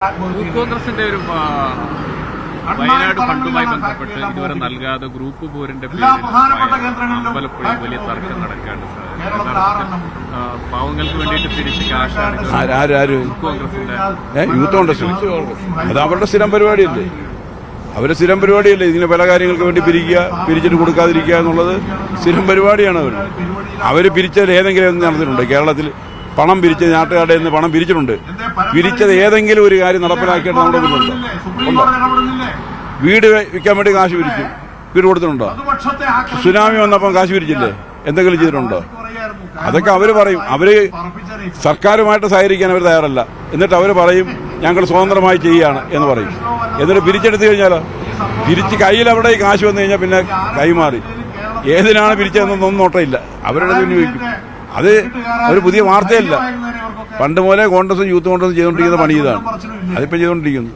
Youth കോൺഗ്രസിന്റെ ഒരു വയനാട് ഫണ്ടുമായി ബന്ധപ്പെട്ട് ഇതുവരെ നൽകാതെ ഗ്രൂപ്പ് പോരിന്റെ പേരിൽ അമ്പലപ്പുഴ വലിയ തർക്കം നടക്കാണ്. പാവങ്ങൾക്ക് വേണ്ടിയിട്ട് തിരിച്ച് കാശാണ് യൂത്ത് കോൺഗ്രസിന്റെ. അത് അവരുടെ സ്ഥിരം പരിപാടിയല്ലേ, അവരുടെ സ്ഥിരം പരിപാടിയല്ലേ. ഇതിന് പല കാര്യങ്ങൾക്ക് വേണ്ടി പിരിച്ചിട്ട് കൊടുക്കാതിരിക്കുക എന്നുള്ളത് സ്ഥിരം പരിപാടിയാണ്. അവര് പിരിച്ചത് ഏതെങ്കിലും നടന്നിട്ടുണ്ട് കേരളത്തിൽ? പണം പിരിച്ചത് നാട്ടുകാരുടെ നിന്ന് പണം പിരിച്ചിട്ടുണ്ട്. പിരിച്ചത് ഏതെങ്കിലും ഒരു കാര്യം നടപ്പിലാക്കിയിട്ട് നമ്മുടെ മുന്നിലുണ്ടോ? ഉണ്ടോ? വീട് വിൽക്കാൻ വേണ്ടി കാശ് പിരിച്ചു, വീട് കൊടുത്തിട്ടുണ്ടോ? സുനാമി വന്നപ്പം കാശ് പിരിച്ചില്ലേ? എന്തെങ്കിലും ചെയ്തിട്ടുണ്ടോ? അതൊക്കെ അവര് പറയും. അവര് സർക്കാരുമായിട്ട് സഹകരിക്കാൻ അവർ തയ്യാറല്ല. എന്നിട്ട് അവര് പറയും ഞങ്ങൾ സ്വതന്ത്രമായി ചെയ്യുകയാണ് എന്ന് പറയും. എന്നിട്ട് പിരിച്ചെടുത്തു കഴിഞ്ഞാലോ, പിരിച്ച് കയ്യിൽ അവിടെ കാശ് വന്നു കഴിഞ്ഞാൽ പിന്നെ കൈമാറി ഏതിനാണ് പിരിച്ചതെന്നൊന്നും നോട്ടമില്ല. അവരുടെ വിനിയോഗിക്കും. അത് ഒരു പുതിയ വാർത്തയല്ല. പണ്ട് പോലെ കോൺഗ്രസ് യൂത്ത് കോൺഗ്രസ് ചെയ്തുകൊണ്ടിരിക്കുന്ന പണി ഇതാണ്. അതിപ്പോ ചെയ്തുകൊണ്ടിരിക്കുന്നു.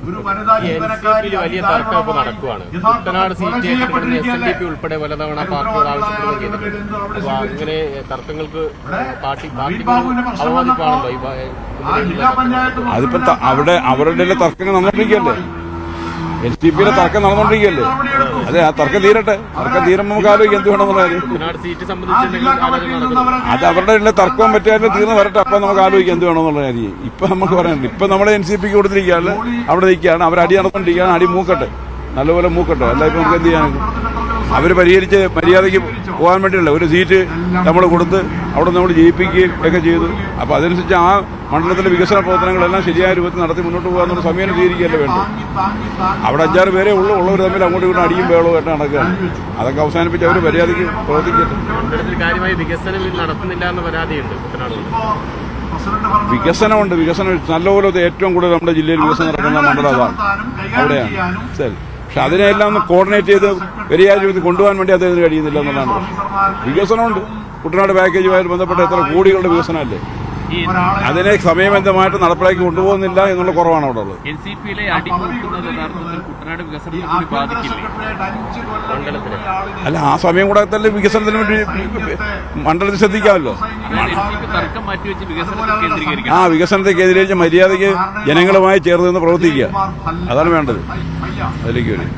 വലിയ തർക്കം ഇപ്പോൾ നടക്കുകയാണ്. കുട്ടനാട് സീറ്റ് ഏറ്റെടുക്കുന്ന SNDP ഉൾപ്പെടെ പലതവണ പാർട്ടികൾ ആവശ്യപ്പെടുകയും ചെയ്തിട്ടുണ്ട്. അപ്പൊ അങ്ങനെ തർക്കങ്ങൾക്ക് അവവാദിപ്പാണല്ലോ അതിപ്പോ അവരുടെ തർക്കങ്ങൾ നടന്നിരിക്കല്ലേ, SDPയിലെ തർക്കം നടന്നുകൊണ്ടിരിക്കുകയല്ലേ. അതെ, ആ തർക്കം തീരട്ടെ. തർക്കം തീരുമ്പോൾ നമുക്ക് ആലോചിക്കാം എന്ത് വേണമെന്നുള്ള കാര്യം. അത് അവരുടെ തർക്കം പറ്റിയാലും തീർന്ന് വരട്ടെ. അപ്പം നമുക്ക് ആലോചിക്കാം എന്ത് വേണമെന്നുള്ള കാര്യം. ഇപ്പൊ നമുക്ക് പറയാനുണ്ട്. ഇപ്പൊ നമ്മളെ NCPക്ക് കൊടുത്തിരിക്കുകയാണ്, അവിടെ നിൽക്കുകയാണ്. അവർ അടി നടന്നുകൊണ്ടിരിക്കുകയാണ്. അടി മൂക്കട്ടെ, നല്ലപോലെ മൂക്കട്ടെ. അല്ല ഇപ്പൊ നമുക്ക് എന്ത് ചെയ്യാൻ? അവര് പരിഹരിച്ച് മര്യാദയ്ക്ക് പോകാൻ വേണ്ടിയല്ല ഒരു സീറ്റ് നമ്മൾ കൊടുത്ത് അവിടെ നമ്മൾ ജയിപ്പിക്കുകയും ഒക്കെ ചെയ്തു. അപ്പൊ അതനുസരിച്ച് ആ മണ്ഡലത്തിലെ വികസന പ്രവർത്തനങ്ങളെല്ലാം ശരിയായ രൂപത്തിൽ നടത്തി മുന്നോട്ട് പോകാന്നുള്ള സമയം സ്വീകരിക്കുകയല്ലേ വേണ്ടത്. അവിടെ 5-6 പേരേ ഉള്ളവർ തമ്മിൽ അങ്ങോട്ടും ഇങ്ങോട്ടും അടിയും ബഹളവും ആയിട്ട് നടക്കുകയാണ്. അതൊക്കെ അവസാനിപ്പിച്ച് അവർ മര്യാദയ്ക്ക് പ്രവർത്തിക്കട്ടെ. വികസനമുണ്ട്. വികസനം നല്ലപോലെ ഏറ്റവും കൂടുതൽ നമ്മുടെ ജില്ലയിൽ വികസനം നടക്കുന്ന മണ്ഡലം അതാണ്, അവിടെയാണ്. ശരി, പക്ഷെ അതിനെല്ലാം ഒന്ന് കോർഡിനേറ്റ് ചെയ്ത് പെരിയാർ രൂപത്തിൽ കൊണ്ടുപോകാൻ വേണ്ടി അദ്ദേഹത്തിന് കഴിയുന്നില്ല എന്നുള്ളതാണ്. വികസനമുണ്ട്. കുട്ടനാട് പാക്കേജുമായി ബന്ധപ്പെട്ട എത്ര കോടികളുടെ വികസനമല്ലേ, അതിനെ സമയബന്ധമായിട്ട് നടപ്പിലാക്കി കൊണ്ടുപോകുന്നില്ല എന്നുള്ള കുറവാണ് അവിടെ ഉള്ളത്. NCPയിലെ അടിമൂട്ടുന്നത് യഥാർത്ഥത്തിൽ കുട്ടനാട് വികസനത്തെ കൂടി ബാധിക്കില്ലേ? അല്ല, ആ സമയം കൂടെ തന്നെ വികസനത്തിന് വേണ്ടി മണ്ഡലത്തിൽ ശ്രദ്ധിക്കാമല്ലോ. തർക്കം മാറ്റിവെച്ച് വികസനത്തെ കേന്ദ്രീകരിക്കണം. ആ വികസനത്തെ കേന്ദ്രീകരിച്ച് മര്യാദയ്ക്ക് ജനങ്ങളുമായി ചേർന്ന് നിന്ന് പ്രവർത്തിക്കുക, അതാണ് വേണ്ടത്. അതിലേക്ക് വരും.